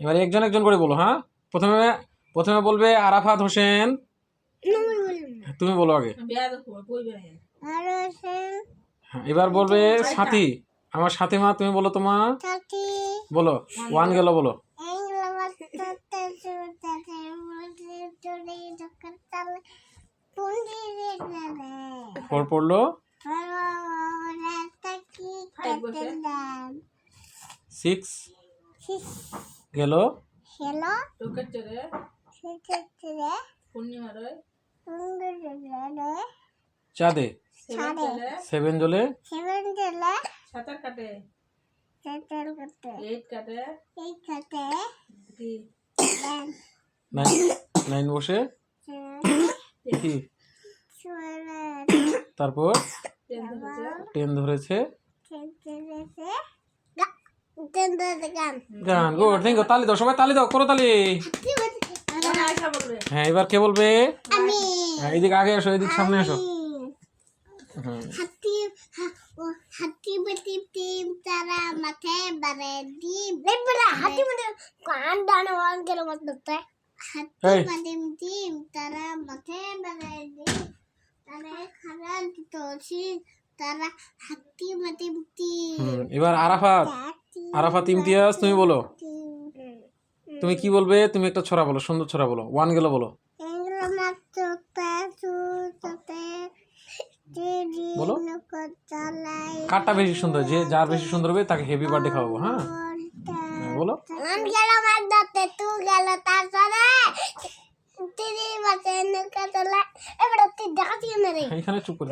এবারে একজন একজন করে বলো। হ্যাঁ, প্রথমে প্রথমে বলবে আরাফাত হোসেন। তুমি বলো আগে। হ্যাঁ, এবার বলবে সাথী, আমার সাথী মা। তুমি বলো তোমার, বলো ওয়ান গেল বলো। ফোর পড়লো, সিক্স গেল, চাঁদে, সেভেন জলে, নাইন বসে কি, তারপর টেন ধরেছে, গান। Good, thank you. তালি দাও সবাই, তালি দাও, করো তালি। হ্যাঁ, এবার কে বলবে? হ্যাঁ, এদিকে আগে আসো, এদিক সামনে আসো। এবার আরাফাত, আরাফাত ইমতিয়াজ, তুমি বলো। তুমি কি বলবে? তুমি একটা ছড়া বলো, সুন্দর ছড়া বলো। ওয়ান গেল বলো, বলো। কারটা বেশি সুন্দর, যে যার বেশি সুন্দর হবে তাকে হেভি বার্থডে খাওয়াবো। হ্যাঁ, বলো। এখানে চুপ করে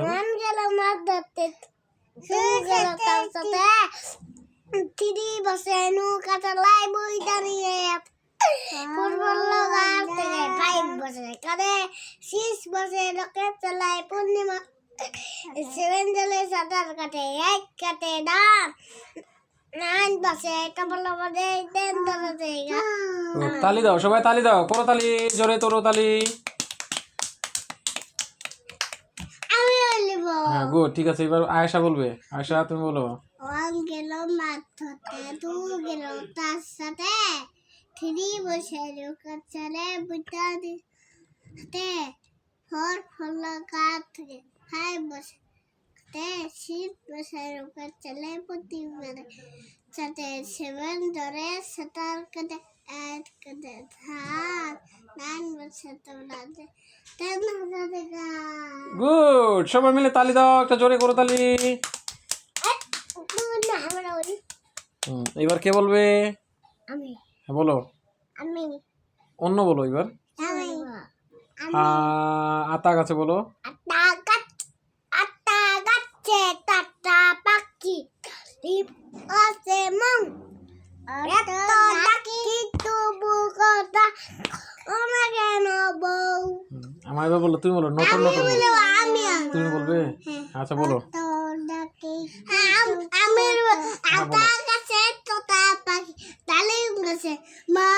তালি দাও সবাই, তালি দাও, করো তালি, জোরে তোরো তালি। হ্যাঁ, গুড, ঠিক আছে। এবার আয়েশা বলবে। আয়েশা, তুমি বলো। ওয়ান গেল মাছ ধরতে, টু গেল তার সাথে, থ্রি বসে নৌকা চলে বুঝতে দিতে, ফোর ফলো কাঠ থেকে, ফাইভ বসে সিক্স বসে নৌকা চলে প্রতি মারে সাথে, সেভেন ধরে সাঁতার কাটে, এইট কাটে ধার, নাইন বসে তোলাতে, টেন হাজার। গুড, সবাই মিলে তালি দাও, একটা জোরে করো তালি। এবার কে বলবে? আমি। হ্যাঁ, বলো। আমি। অন্য বলো এবার। আতা গাছে বলো। আতা গাছে টাটা পাখি আছে মন, এত ডাকি তবু কথা ওনা কেন বউ। আমার এবার বলো, তুমি বলো। নতুন নতুন তুমি বলবে। আচ্ছা বলো। আতা গাছে টাটা পাখি তালে গাছে মা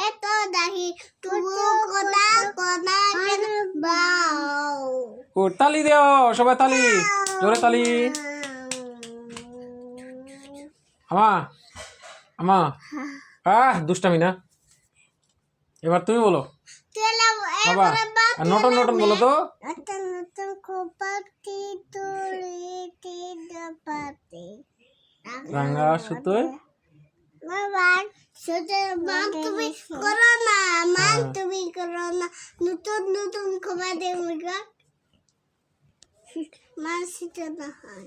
এত ডাকি তবু কথা কথা কেন বউ। ও, তালি দাও সবাই, তালি, জোরে তালি। আমা, আমা, দুষ্টামি না। এবার তুমি বলো বাবা। নতুন নতুন বলো তো। নতুন নতুন খোপাটি তুলিটি দপাতে রাঙা সুতোয় বাবা সুতোয় মান তুমি করো না, মান তুমি করো না, নতুন নতুন খোপা দেবো গা মান সুতো না হয়।